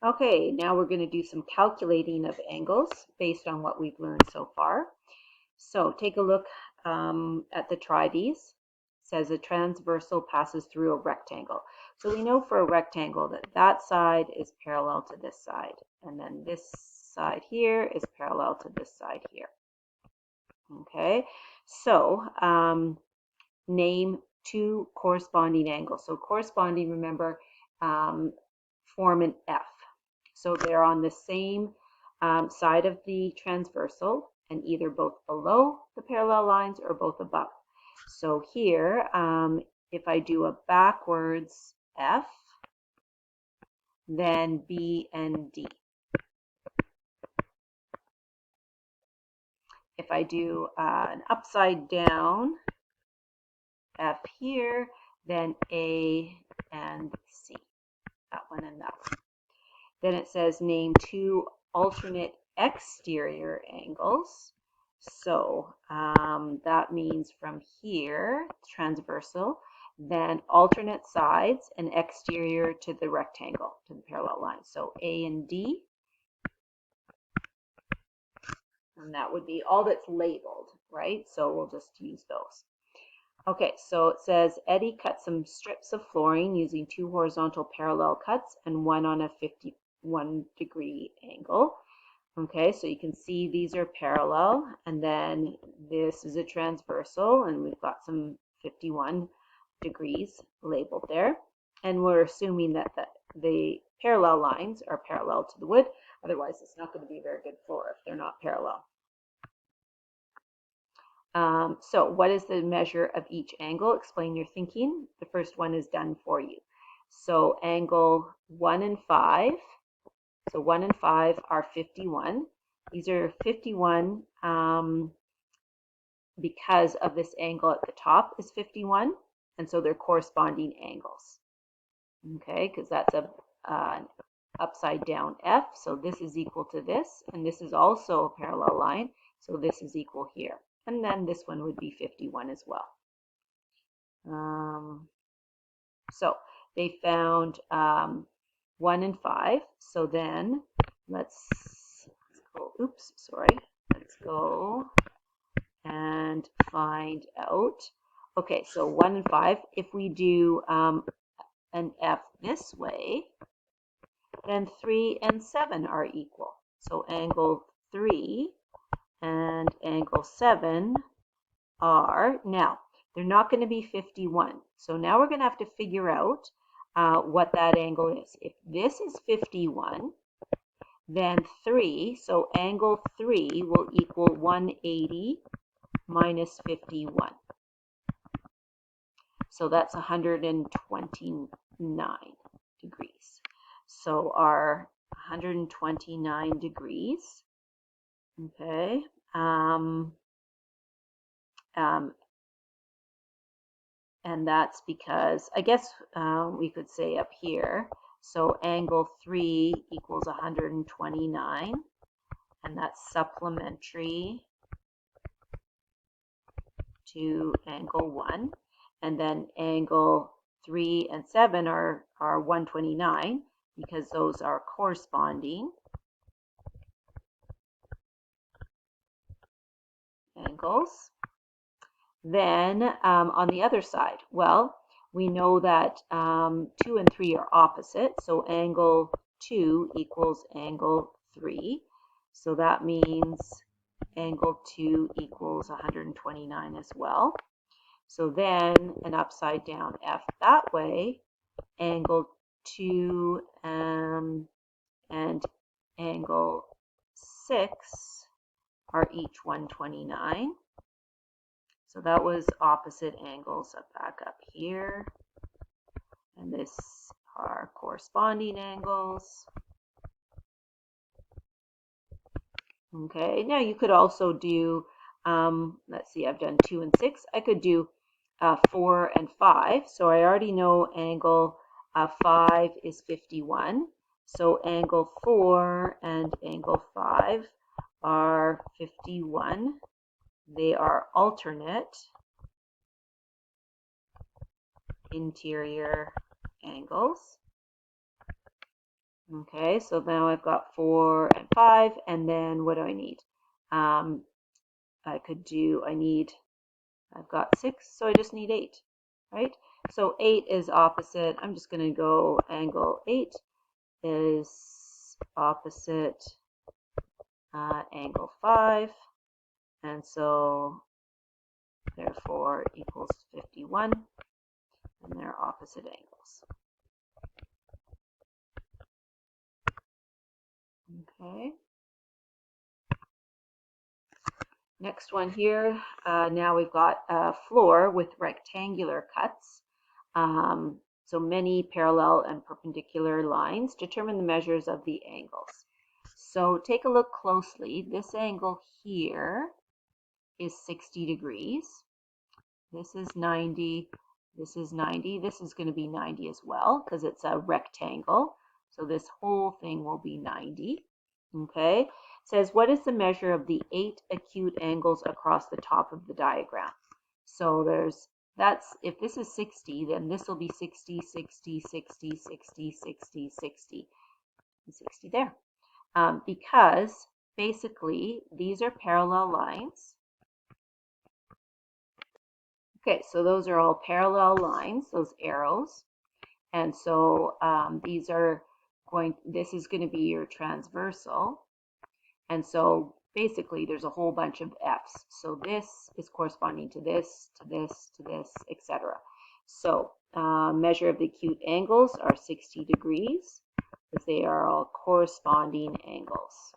Okay, now we're going to do some calculating of angles based on what we've learned so far. So take a look at the try these. It says a transversal passes through a rectangle. So we know for a rectangle that that side is parallel to this side, and then this side here is parallel to this side here. Okay, so name two corresponding angles. So corresponding, remember, form an F. So they're on the same side of the transversal and either both below the parallel lines or both above. So here, if I do a backwards F, then B and D. If I do an upside down F here, then A and C. That one and that one. Then it says name two alternate exterior angles. So that means from here, transversal, then alternate sides and exterior to the rectangle, to the parallel line. So A and D. And that would be all that's labeled, right? So we'll just use those. Okay, so it says Eddie cut some strips of flooring using two horizontal parallel cuts and one on a 51-degree angle. Okay, so you can see these are parallel, and then this is a transversal, and we've got some 51 degrees labeled there. And we're assuming that the parallel lines are parallel to the wood, otherwise it's not going to be a very good floor if they're not parallel. So what is the measure of each angle? Explain your thinking. The first one is done for you. So angle 1 and 5. So 1 and 5 are 51. These are 51 because of this angle at the top is 51. And so they're corresponding angles. Okay, because that's an upside down F. So this is equal to this. And this is also a parallel line. So this is equal here. And then this one would be 51 as well. So they found 1 and 5. So then let's go, oops, sorry. Let's go and find out. Okay, so 1 and 5, if we do an F this way, then 3 and 7 are equal. So angle 3 and angle 7 are, now, they're not going to be 51. So now we're going to have to figure out what that angle is. If this is 51, then 3, so angle 3 will equal 180 minus 51. So that's 129 degrees. So our 129 degrees, okay, and that's because, I guess we could say up here, so angle 3 equals 129, and that's supplementary to angle 1. And then angle 3 and 7 are 129 because those are corresponding angles. Then on the other side, well, we know that 2 and 3 are opposite, so angle 2 equals angle 3. So that means angle 2 equals 129 as well. So then an upside down F that way, angle 2 and angle 6 are each 129. So that was opposite angles back up here. And this are corresponding angles. Okay, now you could also do, let's see, I've done 2 and 6. I could do 4 and 5. So I already know angle 5 is 51. So angle 4 and angle 5 are 51. They are alternate interior angles. Okay, so now I've got 4 and 5, and then what do I need? I've got 6, so I just need 8, right? So 8 is opposite. I'm just going to go angle 8 is opposite angle 5, and so therefore equals 51, and they're opposite angles. Okay. Next one here, now we've got a floor with rectangular cuts. So many parallel and perpendicular lines. Determine the measures of the angles. So take a look closely. This angle here is 60 degrees. This is 90. This is 90. This is going to be 90 as well because it's a rectangle. So this whole thing will be 90. Okay. It says, what is the measure of the 8 acute angles across the top of the diagram? So if this is 60, then this will be 60, 60, 60, 60, 60, 60, and 60 there. Because basically these are parallel lines. Okay, so those are all parallel lines, those arrows. And so this is going to be your transversal. And so basically there's a whole bunch of F's. So this is corresponding to this, to this, to this, etc. So measure of the acute angles are 60 degrees because they are all corresponding angles.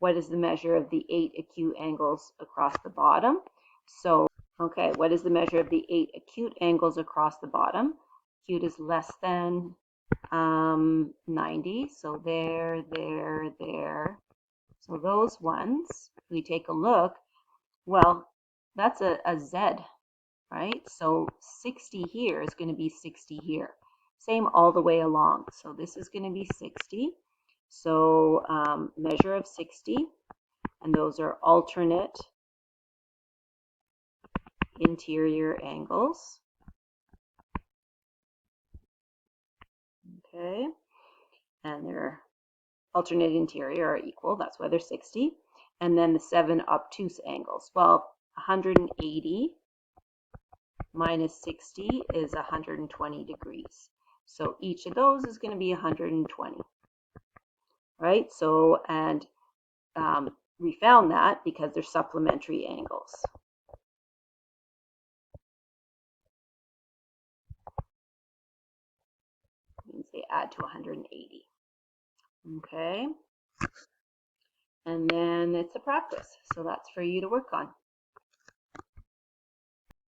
What is the measure of the 8 acute angles across the bottom? So, okay, what is the measure of the 8 acute angles across the bottom? Acute is less than 90, so there. So those ones, we take a look, well, that's a Z, right? So 60 here is going to be 60 here. Same all the way along. So this is going to be 60. So measure of 60, and those are alternate interior angles. Okay, and their alternate interior are equal. That's why they're 60. And then the 7 obtuse angles. Well, 180 minus 60 is 120 degrees. So each of those is going to be 120. Right? So, and we found that because they're supplementary angles. It means they add to 180. Okay? And then it's a practice. So that's for you to work on.